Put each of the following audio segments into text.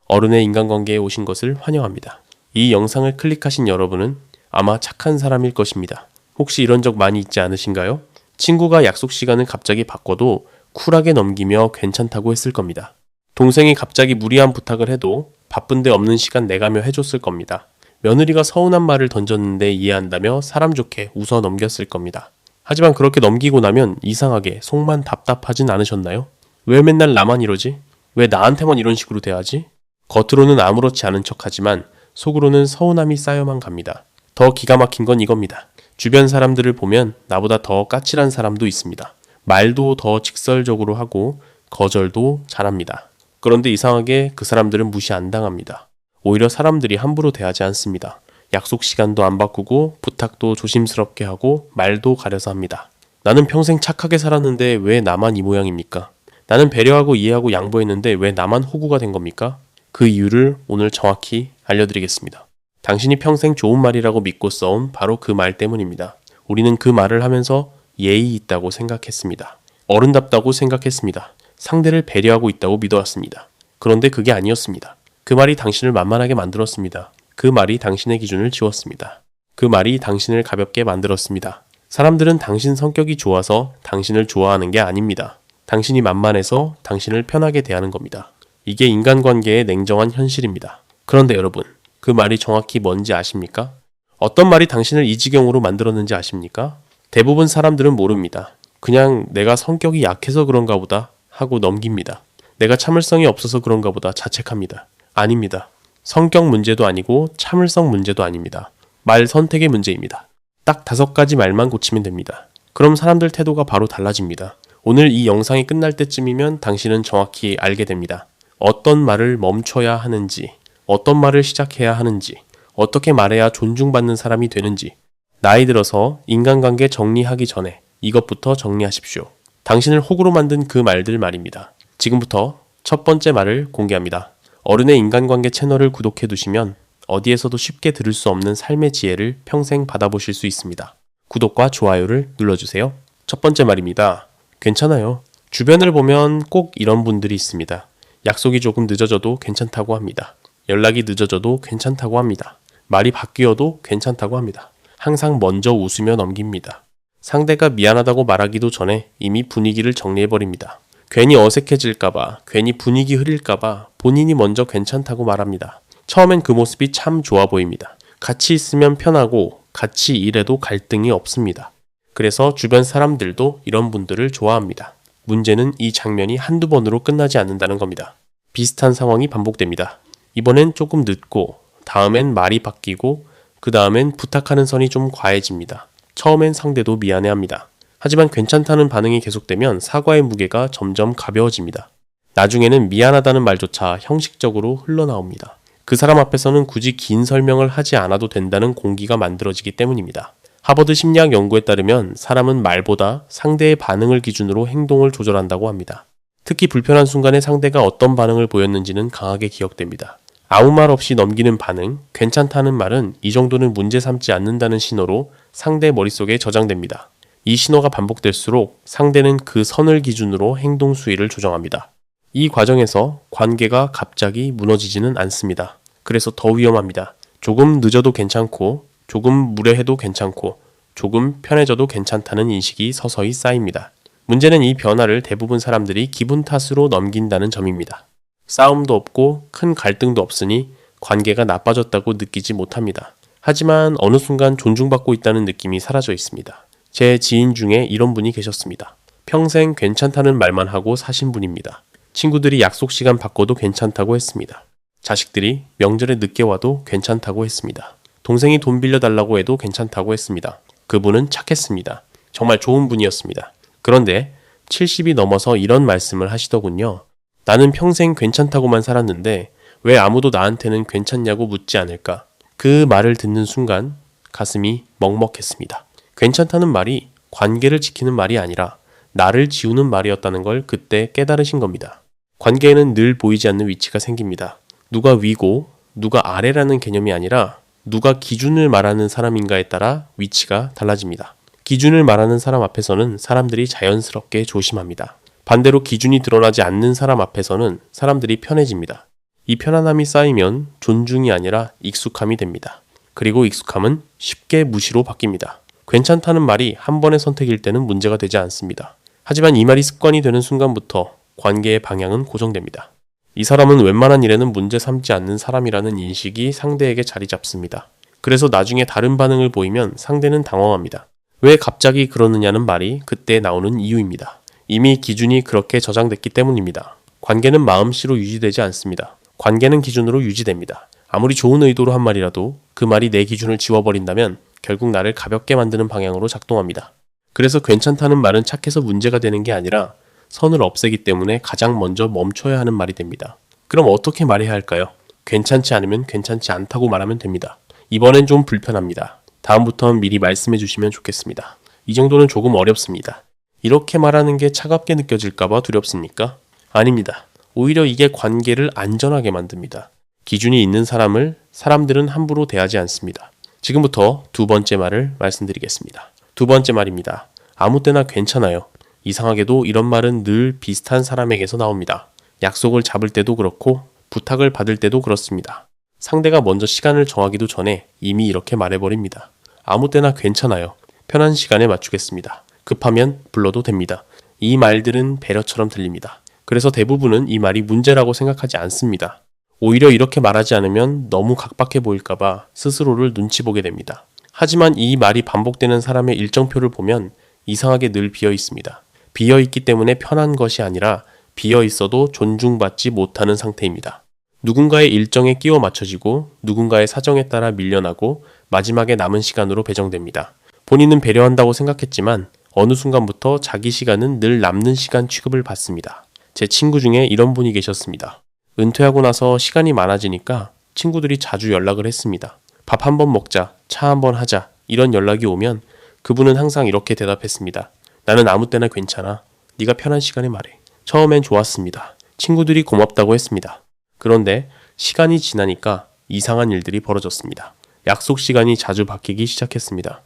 어른의 인간관계에 오신 것을 환영합니다. 이 영상을 클릭하신 여러분은 아마 착한 사람일 것입니다. 혹시 이런 적 많이 있지 않으신가요? 친구가 약속 시간을 갑자기 바꿔도 쿨하게 넘기며 괜찮다고 했을 겁니다. 동생이 갑자기 무리한 부탁을 해도 바쁜데 없는 시간 내가며 해줬을 겁니다. 며느리가 서운한 말을 던졌는데 이해한다며 사람 좋게 웃어 넘겼을 겁니다. 하지만 그렇게 넘기고 나면 이상하게 속만 답답하진 않으셨나요? 왜 맨날 나만 이러지? 왜 나한테만 이런 식으로 대하지? 겉으로는 아무렇지 않은 척하지만 속으로는 서운함이 쌓여만 갑니다. 더 기가 막힌 건 이겁니다. 주변 사람들을 보면 나보다 더 까칠한 사람도 있습니다. 말도 더 직설적으로 하고 거절도 잘합니다. 그런데 이상하게 그 사람들은 무시 안 당합니다. 오히려 사람들이 함부로 대하지 않습니다. 약속 시간도 안 바꾸고 부탁도 조심스럽게 하고 말도 가려서 합니다. 나는 평생 착하게 살았는데 왜 나만 이 모양입니까? 나는 배려하고 이해하고 양보했는데 왜 나만 호구가 된 겁니까? 그 이유를 오늘 정확히 알려드리겠습니다. 당신이 평생 좋은 말이라고 믿고 써온 바로 그 말 때문입니다. 우리는 그 말을 하면서 예의 있다고 생각했습니다. 어른답다고 생각했습니다. 상대를 배려하고 있다고 믿어왔습니다. 그런데 그게 아니었습니다. 그 말이 당신을 만만하게 만들었습니다. 그 말이 당신의 기준을 지웠습니다. 그 말이 당신을 가볍게 만들었습니다. 사람들은 당신 성격이 좋아서 당신을 좋아하는 게 아닙니다. 당신이 만만해서 당신을 편하게 대하는 겁니다. 이게 인간관계의 냉정한 현실입니다. 그런데 여러분, 그 말이 정확히 뭔지 아십니까? 어떤 말이 당신을 이 지경으로 만들었는지 아십니까? 대부분 사람들은 모릅니다. 그냥 내가 성격이 약해서 그런가 보다 하고 넘깁니다. 내가 참을성이 없어서 그런가 보다 자책합니다. 아닙니다. 성격 문제도 아니고 참을성 문제도 아닙니다. 말 선택의 문제입니다. 딱 5가지 말만 고치면 됩니다. 그럼 사람들 태도가 바로 달라집니다. 오늘 이 영상이 끝날 때쯤이면 당신은 정확히 알게 됩니다. 어떤 말을 멈춰야 하는지, 어떤 말을 시작해야 하는지, 어떻게 말해야 존중받는 사람이 되는지, 나이 들어서 인간관계 정리하기 전에 이것부터 정리하십시오. 당신을 호구로 만든 그 말들 말입니다. 지금부터 첫 번째 말을 공개합니다. 어른의 인간관계 채널을 구독해 두시면 어디에서도 쉽게 들을 수 없는 삶의 지혜를 평생 받아보실 수 있습니다. 구독과 좋아요를 눌러주세요. 첫 번째 말입니다. 괜찮아요. 주변을 보면 꼭 이런 분들이 있습니다. 약속이 조금 늦어져도 괜찮다고 합니다. 연락이 늦어져도 괜찮다고 합니다. 말이 바뀌어도 괜찮다고 합니다. 항상 먼저 웃으며 넘깁니다. 상대가 미안하다고 말하기도 전에 이미 분위기를 정리해버립니다. 괜히 어색해질까봐, 괜히 분위기 흐릴까봐 본인이 먼저 괜찮다고 말합니다. 처음엔 그 모습이 참 좋아 보입니다. 같이 있으면 편하고 같이 일해도 갈등이 없습니다. 그래서 주변 사람들도 이런 분들을 좋아합니다. 문제는 이 장면이 한두 번으로 끝나지 않는다는 겁니다. 비슷한 상황이 반복됩니다. 이번엔 조금 늦고, 다음엔 말이 바뀌고, 그 다음엔 부탁하는 선이 좀 과해집니다. 처음엔 상대도 미안해합니다. 하지만 괜찮다는 반응이 계속되면 사과의 무게가 점점 가벼워집니다. 나중에는 미안하다는 말조차 형식적으로 흘러나옵니다. 그 사람 앞에서는 굳이 긴 설명을 하지 않아도 된다는 공기가 만들어지기 때문입니다. 하버드 심리학 연구에 따르면 사람은 말보다 상대의 반응을 기준으로 행동을 조절한다고 합니다. 특히 불편한 순간에 상대가 어떤 반응을 보였는지는 강하게 기억됩니다. 아무 말 없이 넘기는 반응, 괜찮다는 말은 이 정도는 문제 삼지 않는다는 신호로 상대 머릿속에 저장됩니다. 이 신호가 반복될수록 상대는 그 선을 기준으로 행동 수위를 조정합니다. 이 과정에서 관계가 갑자기 무너지지는 않습니다. 그래서 더 위험합니다. 조금 늦어도 괜찮고, 조금 무례해도 괜찮고, 조금 편해져도 괜찮다는 인식이 서서히 쌓입니다. 문제는 이 변화를 대부분 사람들이 기분 탓으로 넘긴다는 점입니다. 싸움도 없고 큰 갈등도 없으니 관계가 나빠졌다고 느끼지 못합니다. 하지만 어느 순간 존중받고 있다는 느낌이 사라져 있습니다. 제 지인 중에 이런 분이 계셨습니다. 평생 괜찮다는 말만 하고 사신 분입니다. 친구들이 약속 시간 바꿔도 괜찮다고 했습니다. 자식들이 명절에 늦게 와도 괜찮다고 했습니다. 동생이 돈 빌려달라고 해도 괜찮다고 했습니다. 그분은 착했습니다. 정말 좋은 분이었습니다. 그런데 70이 넘어서 이런 말씀을 하시더군요. 나는 평생 괜찮다고만 살았는데 왜 아무도 나한테는 괜찮냐고 묻지 않을까? 그 말을 듣는 순간 가슴이 먹먹했습니다. 괜찮다는 말이 관계를 지키는 말이 아니라 나를 지우는 말이었다는 걸 그때 깨달으신 겁니다. 관계에는 늘 보이지 않는 위치가 생깁니다. 누가 위고 누가 아래라는 개념이 아니라 누가 기준을 말하는 사람인가에 따라 위치가 달라집니다. 기준을 말하는 사람 앞에서는 사람들이 자연스럽게 조심합니다. 반대로 기준이 드러나지 않는 사람 앞에서는 사람들이 편해집니다. 이 편안함이 쌓이면 존중이 아니라 익숙함이 됩니다. 그리고 익숙함은 쉽게 무시로 바뀝니다. 괜찮다는 말이 한 번의 선택일 때는 문제가 되지 않습니다. 하지만 이 말이 습관이 되는 순간부터 관계의 방향은 고정됩니다. 이 사람은 웬만한 일에는 문제 삼지 않는 사람이라는 인식이 상대에게 자리 잡습니다. 그래서 나중에 다른 반응을 보이면 상대는 당황합니다. 왜 갑자기 그러느냐는 말이 그때 나오는 이유입니다. 이미 기준이 그렇게 저장됐기 때문입니다. 관계는 마음씨로 유지되지 않습니다. 관계는 기준으로 유지됩니다. 아무리 좋은 의도로 한 말이라도 그 말이 내 기준을 지워버린다면 결국 나를 가볍게 만드는 방향으로 작동합니다. 그래서 괜찮다는 말은 착해서 문제가 되는 게 아니라 선을 없애기 때문에 가장 먼저 멈춰야 하는 말이 됩니다. 그럼 어떻게 말해야 할까요? 괜찮지 않으면 괜찮지 않다고 말하면 됩니다. 이번엔 좀 불편합니다. 다음부턴 미리 말씀해 주시면 좋겠습니다. 이 정도는 조금 어렵습니다. 이렇게 말하는 게 차갑게 느껴질까봐 두렵습니까? 아닙니다. 오히려 이게 관계를 안전하게 만듭니다. 기준이 있는 사람들은 함부로 대하지 않습니다. 지금부터 두 번째 말을 말씀드리겠습니다. 두 번째 말입니다. 아무 때나 괜찮아요. 이상하게도 이런 말은 늘 비슷한 사람에게서 나옵니다. 약속을 잡을 때도 그렇고 부탁을 받을 때도 그렇습니다. 상대가 먼저 시간을 정하기도 전에 이미 이렇게 말해버립니다. 아무 때나 괜찮아요. 편한 시간에 맞추겠습니다. 급하면 불러도 됩니다. 이 말들은 배려처럼 들립니다. 그래서 대부분은 이 말이 문제라고 생각하지 않습니다. 오히려 이렇게 말하지 않으면 너무 각박해 보일까봐 스스로를 눈치 보게 됩니다. 하지만 이 말이 반복되는 사람의 일정표를 보면 이상하게 늘 비어 있습니다. 비어 있기 때문에 편한 것이 아니라 비어 있어도 존중받지 못하는 상태입니다. 누군가의 일정에 끼워 맞춰지고 누군가의 사정에 따라 밀려나고 마지막에 남은 시간으로 배정됩니다. 본인은 배려한다고 생각했지만 어느 순간부터 자기 시간은 늘 남는 시간 취급을 받습니다. 제 친구 중에 이런 분이 계셨습니다. 은퇴하고 나서 시간이 많아지니까 친구들이 자주 연락을 했습니다. 밥 한번 먹자, 차 한번 하자 이런 연락이 오면 그분은 항상 이렇게 대답했습니다. 나는 아무 때나 괜찮아. 네가 편한 시간에 말해. 처음엔 좋았습니다. 친구들이 고맙다고 했습니다. 그런데 시간이 지나니까 이상한 일들이 벌어졌습니다. 약속 시간이 자주 바뀌기 시작했습니다.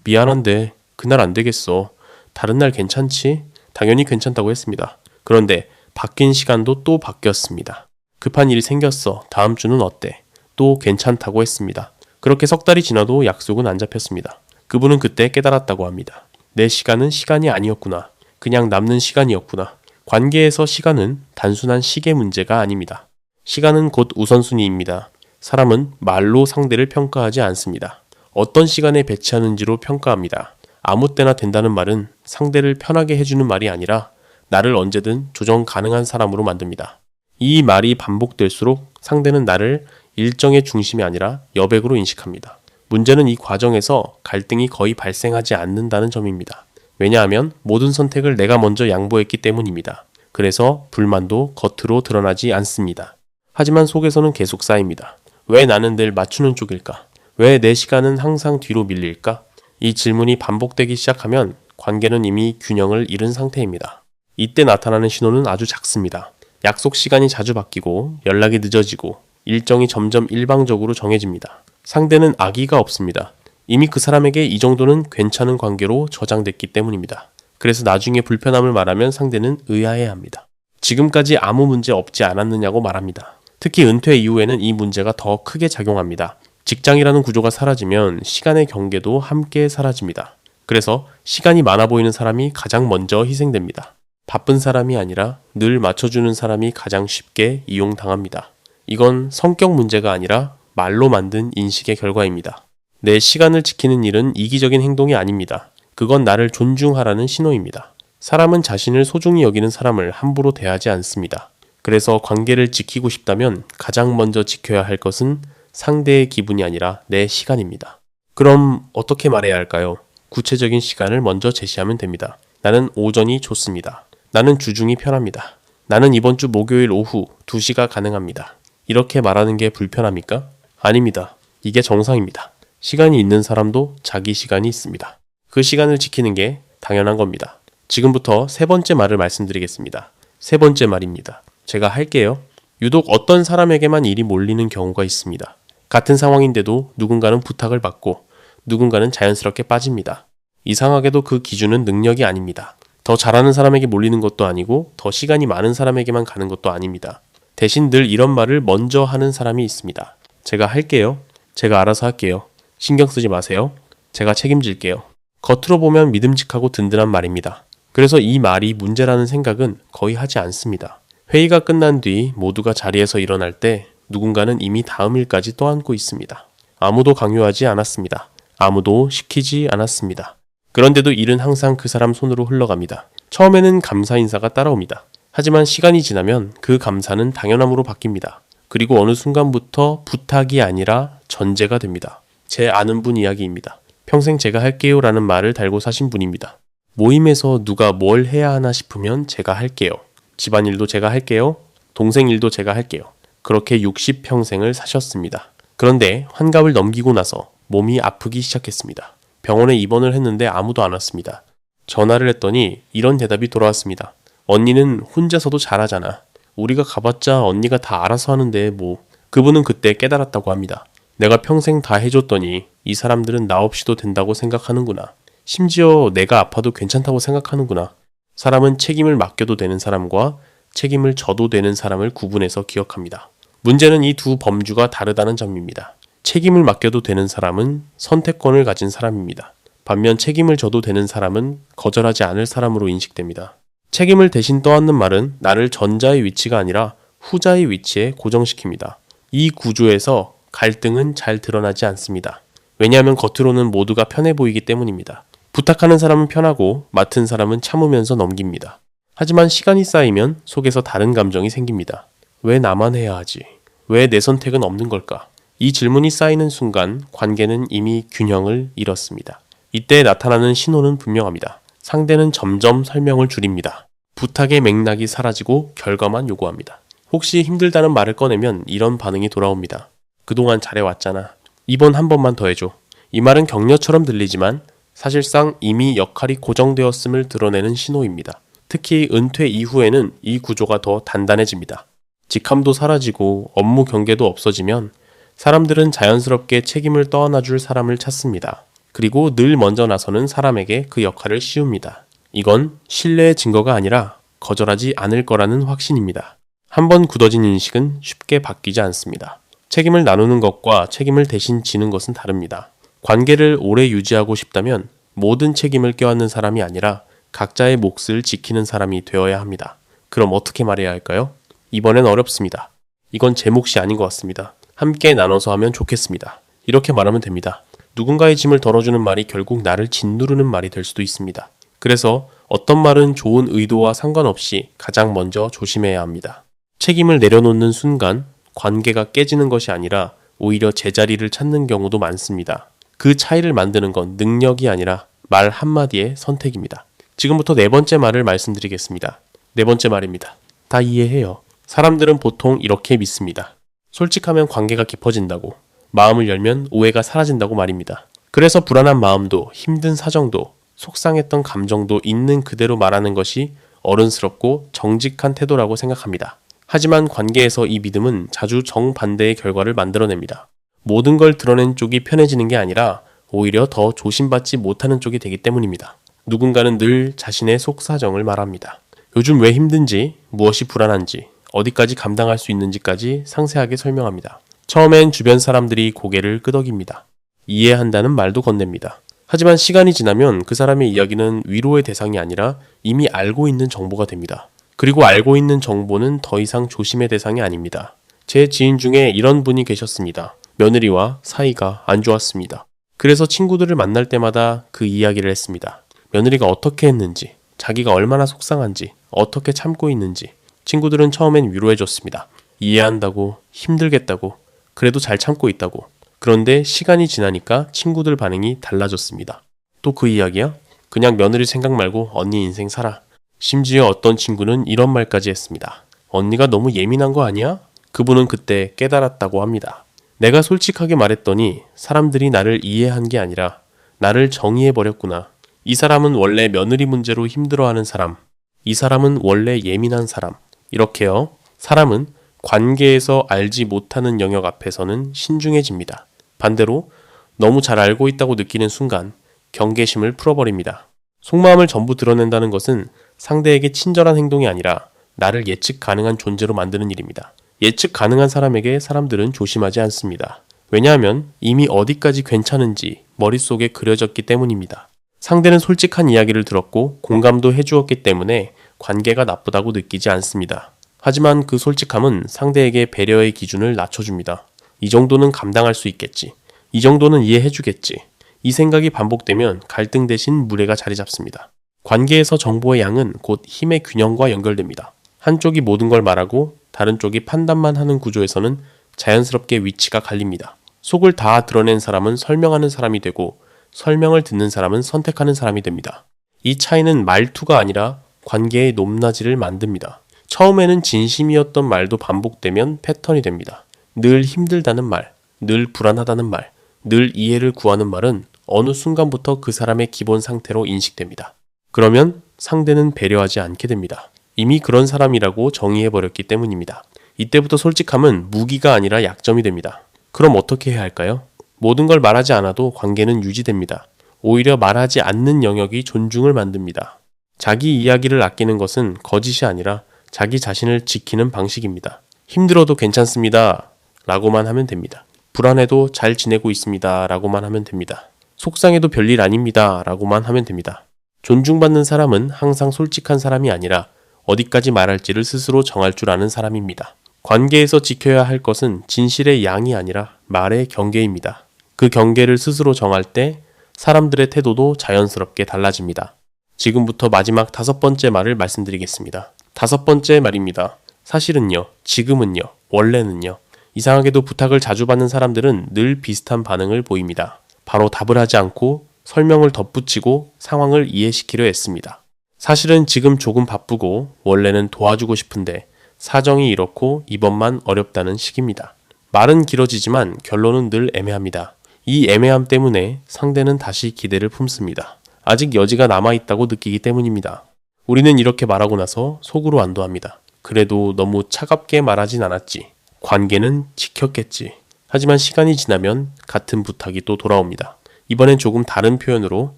미안한데 그날 안 되겠어. 다른 날 괜찮지? 당연히 괜찮다고 했습니다. 그런데 바뀐 시간도 또 바뀌었습니다. 급한 일이 생겼어. 다음 주는 어때? 또 괜찮다고 했습니다. 그렇게 석 달이 지나도 약속은 안 잡혔습니다. 그분은 그때 깨달았다고 합니다. 내 시간은 시간이 아니었구나. 그냥 남는 시간이었구나. 관계에서 시간은 단순한 시계 문제가 아닙니다. 시간은 곧 우선순위입니다. 사람은 말로 상대를 평가하지 않습니다. 어떤 시간에 배치하는지로 평가합니다. 아무 때나 된다는 말은 상대를 편하게 해주는 말이 아니라 나를 언제든 조정 가능한 사람으로 만듭니다. 이 말이 반복될수록 상대는 나를 일정의 중심이 아니라 여백으로 인식합니다. 문제는 이 과정에서 갈등이 거의 발생하지 않는다는 점입니다. 왜냐하면 모든 선택을 내가 먼저 양보했기 때문입니다. 그래서 불만도 겉으로 드러나지 않습니다. 하지만 속에서는 계속 쌓입니다. 왜 나는 늘 맞추는 쪽일까? 왜 내 시간은 항상 뒤로 밀릴까? 이 질문이 반복되기 시작하면 관계는 이미 균형을 잃은 상태입니다. 이때 나타나는 신호는 아주 작습니다. 약속 시간이 자주 바뀌고 연락이 늦어지고 일정이 점점 일방적으로 정해집니다. 상대는 악의가 없습니다. 이미 그 사람에게 이 정도는 괜찮은 관계로 저장됐기 때문입니다. 그래서 나중에 불편함을 말하면 상대는 의아해합니다. 지금까지 아무 문제 없지 않았느냐고 말합니다. 특히 은퇴 이후에는 이 문제가 더 크게 작용합니다. 직장이라는 구조가 사라지면 시간의 경계도 함께 사라집니다. 그래서 시간이 많아 보이는 사람이 가장 먼저 희생됩니다. 바쁜 사람이 아니라 늘 맞춰주는 사람이 가장 쉽게 이용당합니다. 이건 성격 문제가 아니라 말로 만든 인식의 결과입니다. 내 시간을 지키는 일은 이기적인 행동이 아닙니다. 그건 나를 존중하라는 신호입니다. 사람은 자신을 소중히 여기는 사람을 함부로 대하지 않습니다. 그래서 관계를 지키고 싶다면 가장 먼저 지켜야 할 것은 상대의 기분이 아니라 내 시간입니다. 그럼 어떻게 말해야 할까요? 구체적인 시간을 먼저 제시하면 됩니다. 나는 오전이 좋습니다. 나는 주중이 편합니다. 나는 이번 주 목요일 오후 2시가 가능합니다. 이렇게 말하는 게 불편합니까? 아닙니다. 이게 정상입니다. 시간이 있는 사람도 자기 시간이 있습니다. 그 시간을 지키는 게 당연한 겁니다. 지금부터 세 번째 말을 말씀드리겠습니다. 세 번째 말입니다. 제가 할게요. 유독 어떤 사람에게만 일이 몰리는 경우가 있습니다. 같은 상황인데도 누군가는 부탁을 받고 누군가는 자연스럽게 빠집니다. 이상하게도 그 기준은 능력이 아닙니다. 더 잘하는 사람에게 몰리는 것도 아니고 더 시간이 많은 사람에게만 가는 것도 아닙니다. 대신 늘 이런 말을 먼저 하는 사람이 있습니다. 제가 할게요. 제가 알아서 할게요. 신경 쓰지 마세요. 제가 책임질게요. 겉으로 보면 믿음직하고 든든한 말입니다. 그래서 이 말이 문제라는 생각은 거의 하지 않습니다. 회의가 끝난 뒤 모두가 자리에서 일어날 때 누군가는 이미 다음 일까지 떠안고 있습니다. 아무도 강요하지 않았습니다. 아무도 시키지 않았습니다. 그런데도 일은 항상 그 사람 손으로 흘러갑니다. 처음에는 감사 인사가 따라옵니다. 하지만 시간이 지나면 그 감사는 당연함으로 바뀝니다. 그리고 어느 순간부터 부탁이 아니라 전제가 됩니다. 제 아는 분 이야기입니다. 평생 제가 할게요 라는 말을 달고 사신 분입니다. 모임에서 누가 뭘 해야 하나 싶으면 제가 할게요. 집안일도 제가 할게요. 동생 일도 제가 할게요. 그렇게 60평생을 사셨습니다. 그런데 환갑을 넘기고 나서 몸이 아프기 시작했습니다. 병원에 입원을 했는데 아무도 안 왔습니다. 전화를 했더니 이런 대답이 돌아왔습니다. 언니는 혼자서도 잘하잖아. 우리가 가봤자 언니가 다 알아서 하는데 뭐. 그분은 그때 깨달았다고 합니다. 내가 평생 다 해줬더니 이 사람들은 나 없이도 된다고 생각하는구나. 심지어 내가 아파도 괜찮다고 생각하는구나. 사람은 책임을 맡겨도 되는 사람과 책임을 져도 되는 사람을 구분해서 기억합니다. 문제는 이 두 범주가 다르다는 점입니다. 책임을 맡겨도 되는 사람은 선택권을 가진 사람입니다. 반면 책임을 져도 되는 사람은 거절하지 않을 사람으로 인식됩니다. 책임을 대신 떠안는 말은 나를 전자의 위치가 아니라 후자의 위치에 고정시킵니다. 이 구조에서 갈등은 잘 드러나지 않습니다. 왜냐하면 겉으로는 모두가 편해 보이기 때문입니다. 부탁하는 사람은 편하고 맡은 사람은 참으면서 넘깁니다. 하지만 시간이 쌓이면 속에서 다른 감정이 생깁니다. 왜 나만 해야 하지? 왜 내 선택은 없는 걸까? 이 질문이 쌓이는 순간 관계는 이미 균형을 잃었습니다. 이때 나타나는 신호는 분명합니다. 상대는 점점 설명을 줄입니다. 부탁의 맥락이 사라지고 결과만 요구합니다. 혹시 힘들다는 말을 꺼내면 이런 반응이 돌아옵니다. 그동안 잘해왔잖아. 이번 한 번만 더 해줘. 이 말은 격려처럼 들리지만 사실상 이미 역할이 고정되었음을 드러내는 신호입니다. 특히 은퇴 이후에는 이 구조가 더 단단해집니다. 직함도 사라지고 업무 경계도 없어지면 사람들은 자연스럽게 책임을 떠안아줄 사람을 찾습니다. 그리고 늘 먼저 나서는 사람에게 그 역할을 씌웁니다. 이건 신뢰의 증거가 아니라 거절하지 않을 거라는 확신입니다. 한번 굳어진 인식은 쉽게 바뀌지 않습니다. 책임을 나누는 것과 책임을 대신 지는 것은 다릅니다. 관계를 오래 유지하고 싶다면 모든 책임을 껴안는 사람이 아니라 각자의 몫을 지키는 사람이 되어야 합니다. 그럼 어떻게 말해야 할까요? 이번엔 어렵습니다. 이건 제 몫이 아닌 것 같습니다. 함께 나눠서 하면 좋겠습니다. 이렇게 말하면 됩니다. 누군가의 짐을 덜어주는 말이 결국 나를 짓누르는 말이 될 수도 있습니다. 그래서 어떤 말은 좋은 의도와 상관없이 가장 먼저 조심해야 합니다. 책임을 내려놓는 순간 관계가 깨지는 것이 아니라 오히려 제자리를 찾는 경우도 많습니다. 그 차이를 만드는 건 능력이 아니라 말 한마디의 선택입니다. 지금부터 네 번째 말을 말씀드리겠습니다. 네 번째 말입니다. 다 이해해요. 사람들은 보통 이렇게 믿습니다. 솔직하면 관계가 깊어진다고, 마음을 열면 오해가 사라진다고 말입니다. 그래서 불안한 마음도 힘든 사정도 속상했던 감정도 있는 그대로 말하는 것이 어른스럽고 정직한 태도라고 생각합니다. 하지만 관계에서 이 믿음은 자주 정반대의 결과를 만들어냅니다. 모든 걸 드러낸 쪽이 편해지는 게 아니라 오히려 더 조심받지 못하는 쪽이 되기 때문입니다. 누군가는 늘 자신의 속사정을 말합니다. 요즘 왜 힘든지, 무엇이 불안한지, 어디까지 감당할 수 있는지까지 상세하게 설명합니다. 처음엔 주변 사람들이 고개를 끄덕입니다. 이해한다는 말도 건넵니다. 하지만 시간이 지나면 그 사람의 이야기는 위로의 대상이 아니라 이미 알고 있는 정보가 됩니다. 그리고 알고 있는 정보는 더 이상 조심의 대상이 아닙니다. 제 지인 중에 이런 분이 계셨습니다. 며느리와 사이가 안 좋았습니다. 그래서 친구들을 만날 때마다 그 이야기를 했습니다. 며느리가 어떻게 했는지, 자기가 얼마나 속상한지, 어떻게 참고 있는지. 친구들은 처음엔 위로해줬습니다. 이해한다고, 힘들겠다고, 그래도 잘 참고 있다고. 그런데 시간이 지나니까 친구들 반응이 달라졌습니다. 또 그 이야기야? 그냥 며느리 생각 말고 언니 인생 살아. 심지어 어떤 친구는 이런 말까지 했습니다. 언니가 너무 예민한 거 아니야? 그분은 그때 깨달았다고 합니다. 내가 솔직하게 말했더니 사람들이 나를 이해한 게 아니라 나를 정의해버렸구나. 이 사람은 원래 며느리 문제로 힘들어하는 사람. 이 사람은 원래 예민한 사람. 이렇게요. 사람은 관계에서 알지 못하는 영역 앞에서는 신중해집니다. 반대로 너무 잘 알고 있다고 느끼는 순간 경계심을 풀어버립니다. 속마음을 전부 드러낸다는 것은 상대에게 친절한 행동이 아니라 나를 예측 가능한 존재로 만드는 일입니다. 예측 가능한 사람에게 사람들은 조심하지 않습니다. 왜냐하면 이미 어디까지 괜찮은지 머릿속에 그려졌기 때문입니다. 상대는 솔직한 이야기를 들었고 공감도 해주었기 때문에 관계가 나쁘다고 느끼지 않습니다. 하지만 그 솔직함은 상대에게 배려의 기준을 낮춰줍니다. 이 정도는 감당할 수 있겠지. 이 정도는 이해해주겠지. 이 생각이 반복되면 갈등 대신 무례가 자리 잡습니다. 관계에서 정보의 양은 곧 힘의 균형과 연결됩니다. 한쪽이 모든 걸 말하고 다른 쪽이 판단만 하는 구조에서는 자연스럽게 위치가 갈립니다. 속을 다 드러낸 사람은 설명하는 사람이 되고 설명을 듣는 사람은 선택하는 사람이 됩니다. 이 차이는 말투가 아니라 관계의 높낮이를 만듭니다. 처음에는 진심이었던 말도 반복되면 패턴이 됩니다. 늘 힘들다는 말, 늘 불안하다는 말, 늘 이해를 구하는 말은 어느 순간부터 그 사람의 기본 상태로 인식됩니다. 그러면 상대는 배려하지 않게 됩니다. 이미 그런 사람이라고 정의해버렸기 때문입니다. 이때부터 솔직함은 무기가 아니라 약점이 됩니다. 그럼 어떻게 해야 할까요? 모든 걸 말하지 않아도 관계는 유지됩니다. 오히려 말하지 않는 영역이 존중을 만듭니다. 자기 이야기를 아끼는 것은 거짓이 아니라 자기 자신을 지키는 방식입니다. 힘들어도 괜찮습니다. 라고만 하면 됩니다. 불안해도 잘 지내고 있습니다. 라고만 하면 됩니다. 속상해도 별일 아닙니다. 라고만 하면 됩니다. 존중받는 사람은 항상 솔직한 사람이 아니라 어디까지 말할지를 스스로 정할 줄 아는 사람입니다. 관계에서 지켜야 할 것은 진실의 양이 아니라 말의 경계입니다. 그 경계를 스스로 정할 때 사람들의 태도도 자연스럽게 달라집니다. 지금부터 마지막 5번째 말을 말씀드리겠습니다. 5번째 말입니다. 사실은요, 지금은요, 원래는요. 이상하게도 부탁을 자주 받는 사람들은 늘 비슷한 반응을 보입니다. 바로 답을 하지 않고 설명을 덧붙이고 상황을 이해시키려 했습니다. 사실은 지금 조금 바쁘고 원래는 도와주고 싶은데 사정이 이렇고 이번만 어렵다는 식입니다. 말은 길어지지만 결론은 늘 애매합니다. 이 애매함 때문에 상대는 다시 기대를 품습니다. 아직 여지가 남아있다고 느끼기 때문입니다. 우리는 이렇게 말하고 나서 속으로 안도합니다. 그래도 너무 차갑게 말하진 않았지. 관계는 지켰겠지. 하지만 시간이 지나면 같은 부탁이 또 돌아옵니다. 이번엔 조금 다른 표현으로,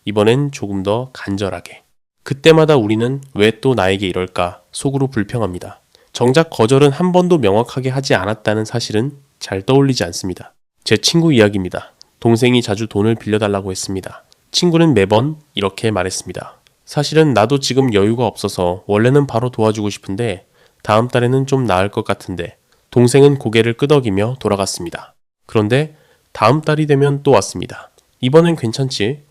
이번엔 조금 더 간절하게. 그때마다 우리는 왜 또 나에게 이럴까 속으로 불평합니다. 정작 거절은 한 번도 명확하게 하지 않았다는 사실은 잘 떠올리지 않습니다. 제 친구 이야기입니다. 동생이 자주 돈을 빌려달라고 했습니다. 친구는 매번 이렇게 말했습니다. 사실은 나도 지금 여유가 없어서 원래는 바로 도와주고 싶은데 다음 달에는 좀 나을 것 같은데. 동생은 고개를 끄덕이며 돌아갔습니다. 그런데 다음 달이 되면 또 왔습니다. 이번엔 괜찮지?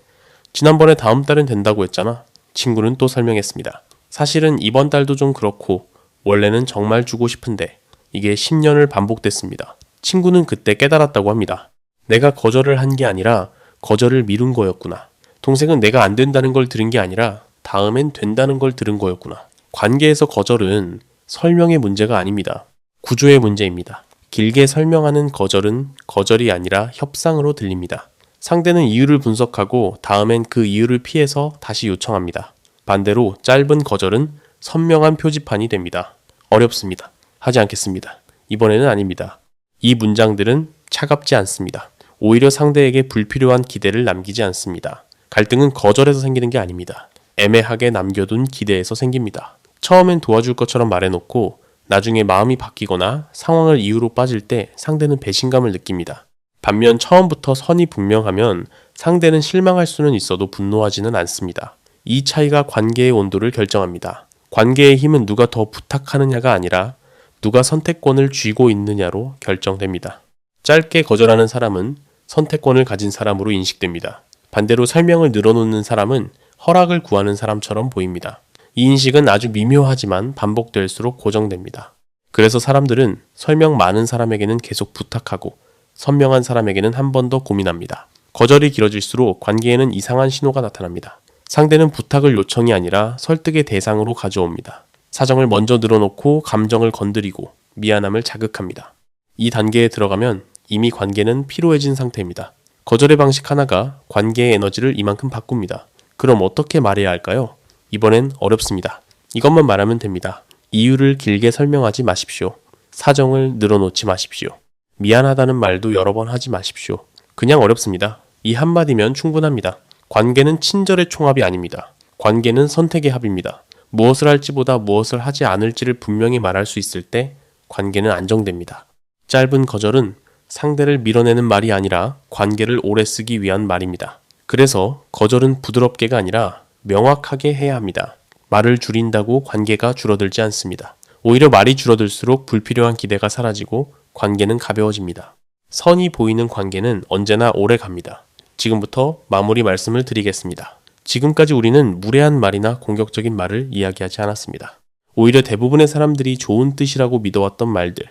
지난번에 다음 달엔 된다고 했잖아. 친구는 또 설명했습니다. 사실은 이번 달도 좀 그렇고 원래는 정말 주고 싶은데 이게 10년을 반복됐습니다. 친구는 그때 깨달았다고 합니다. 내가 거절을 한 게 아니라 거절을 미룬 거였구나. 동생은 내가 안 된다는 걸 들은 게 아니라 다음엔 된다는 걸 들은 거였구나. 관계에서 거절은 설명의 문제가 아닙니다. 구조의 문제입니다. 길게 설명하는 거절은 거절이 아니라 협상으로 들립니다. 상대는 이유를 분석하고 다음엔 그 이유를 피해서 다시 요청합니다. 반대로 짧은 거절은 선명한 표지판이 됩니다. 어렵습니다. 하지 않겠습니다. 이번에는 아닙니다. 이 문장들은 차갑지 않습니다. 오히려 상대에게 불필요한 기대를 남기지 않습니다. 갈등은 거절에서 생기는 게 아닙니다. 애매하게 남겨둔 기대에서 생깁니다. 처음엔 도와줄 것처럼 말해놓고 나중에 마음이 바뀌거나 상황을 이유로 빠질 때 상대는 배신감을 느낍니다. 반면 처음부터 선이 분명하면 상대는 실망할 수는 있어도 분노하지는 않습니다. 이 차이가 관계의 온도를 결정합니다. 관계의 힘은 누가 더 부탁하느냐가 아니라 누가 선택권을 쥐고 있느냐로 결정됩니다. 짧게 거절하는 사람은 선택권을 가진 사람으로 인식됩니다. 반대로 설명을 늘어놓는 사람은 허락을 구하는 사람처럼 보입니다. 이 인식은 아주 미묘하지만 반복될수록 고정됩니다. 그래서 사람들은 설명 많은 사람에게는 계속 부탁하고 선명한 사람에게는 한 번 더 고민합니다. 거절이 길어질수록 관계에는 이상한 신호가 나타납니다. 상대는 부탁을 요청이 아니라 설득의 대상으로 가져옵니다. 사정을 먼저 늘어놓고 감정을 건드리고 미안함을 자극합니다. 이 단계에 들어가면 이미 관계는 피로해진 상태입니다. 거절의 방식 하나가 관계의 에너지를 이만큼 바꿉니다. 그럼 어떻게 말해야 할까요? 이번엔 어렵습니다. 이것만 말하면 됩니다. 이유를 길게 설명하지 마십시오. 사정을 늘어놓지 마십시오. 미안하다는 말도 여러 번 하지 마십시오. 그냥 어렵습니다. 이 한마디면 충분합니다. 관계는 친절의 총합이 아닙니다. 관계는 선택의 합입니다. 무엇을 할지보다 무엇을 하지 않을지를 분명히 말할 수 있을 때 관계는 안정됩니다. 짧은 거절은 상대를 밀어내는 말이 아니라 관계를 오래 쓰기 위한 말입니다. 그래서 거절은 부드럽게가 아니라 명확하게 해야 합니다. 말을 줄인다고 관계가 줄어들지 않습니다. 오히려 말이 줄어들수록 불필요한 기대가 사라지고 관계는 가벼워집니다. 선이 보이는 관계는 언제나 오래 갑니다. 지금부터 마무리 말씀을 드리겠습니다. 지금까지 우리는 무례한 말이나 공격적인 말을 이야기하지 않았습니다. 오히려 대부분의 사람들이 좋은 뜻이라고 믿어왔던 말들,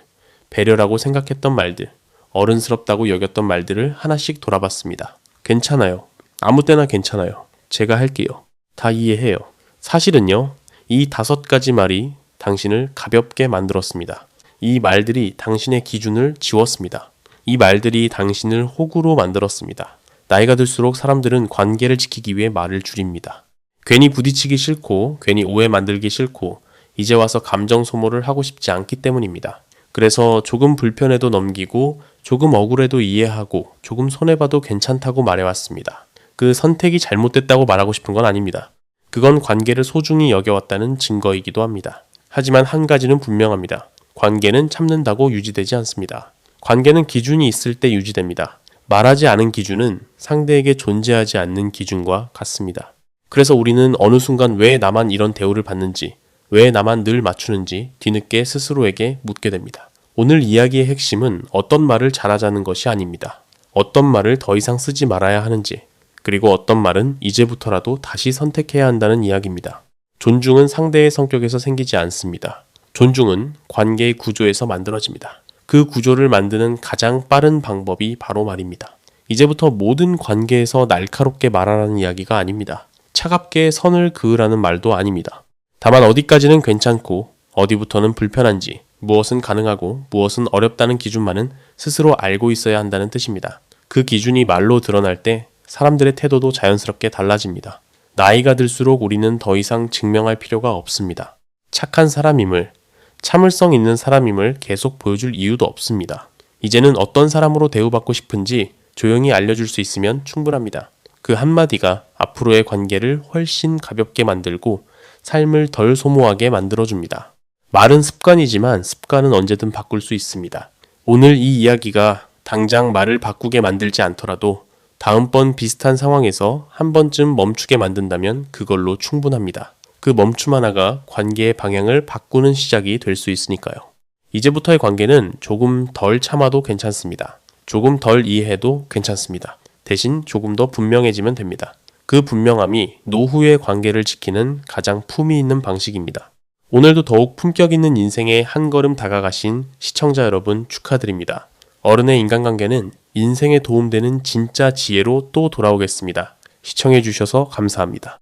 배려라고 생각했던 말들, 어른스럽다고 여겼던 말들을 하나씩 돌아봤습니다. 괜찮아요. 아무 때나 괜찮아요. 제가 할게요. 다 이해해요. 사실은요, 이 5가지 말이 당신을 가볍게 만들었습니다. 이 말들이 당신의 기준을 지웠습니다. 이 말들이 당신을 호구로 만들었습니다. 나이가 들수록 사람들은 관계를 지키기 위해 말을 줄입니다. 괜히 부딪히기 싫고, 괜히 오해 만들기 싫고, 이제 와서 감정 소모를 하고 싶지 않기 때문입니다. 그래서 조금 불편해도 넘기고, 조금 억울해도 이해하고, 조금 손해봐도 괜찮다고 말해왔습니다. 그 선택이 잘못됐다고 말하고 싶은 건 아닙니다. 그건 관계를 소중히 여겨왔다는 증거이기도 합니다. 하지만 한 가지는 분명합니다. 관계는 참는다고 유지되지 않습니다. 관계는 기준이 있을 때 유지됩니다. 말하지 않은 기준은 상대에게 존재하지 않는 기준과 같습니다. 그래서 우리는 어느 순간 왜 나만 이런 대우를 받는지, 왜 나만 늘 맞추는지 뒤늦게 스스로에게 묻게 됩니다. 오늘 이야기의 핵심은 어떤 말을 잘하자는 것이 아닙니다. 어떤 말을 더 이상 쓰지 말아야 하는지, 그리고 어떤 말은 이제부터라도 다시 선택해야 한다는 이야기입니다. 존중은 상대의 성격에서 생기지 않습니다. 존중은 관계의 구조에서 만들어집니다. 그 구조를 만드는 가장 빠른 방법이 바로 말입니다. 이제부터 모든 관계에서 날카롭게 말하라는 이야기가 아닙니다. 차갑게 선을 그으라는 말도 아닙니다. 다만 어디까지는 괜찮고 어디부터는 불편한지, 무엇은 가능하고 무엇은 어렵다는 기준만은 스스로 알고 있어야 한다는 뜻입니다. 그 기준이 말로 드러날 때 사람들의 태도도 자연스럽게 달라집니다. 나이가 들수록 우리는 더 이상 증명할 필요가 없습니다. 착한 사람임을, 참을성 있는 사람임을 계속 보여줄 이유도 없습니다. 이제는 어떤 사람으로 대우받고 싶은지 조용히 알려줄 수 있으면 충분합니다. 그 한마디가 앞으로의 관계를 훨씬 가볍게 만들고 삶을 덜 소모하게 만들어줍니다. 말은 습관이지만 습관은 언제든 바꿀 수 있습니다. 오늘 이 이야기가 당장 말을 바꾸게 만들지 않더라도 다음번 비슷한 상황에서 한 번쯤 멈추게 만든다면 그걸로 충분합니다. 그 멈춤 하나가 관계의 방향을 바꾸는 시작이 될 수 있으니까요. 이제부터의 관계는 조금 덜 참아도 괜찮습니다. 조금 덜 이해해도 괜찮습니다. 대신 조금 더 분명해지면 됩니다. 그 분명함이 노후의 관계를 지키는 가장 품위 있는 방식입니다. 오늘도 더욱 품격 있는 인생에 한 걸음 다가가신 시청자 여러분 축하드립니다. 어른의 인간관계는 인생에 도움되는 진짜 지혜로 또 돌아오겠습니다. 시청해주셔서 감사합니다.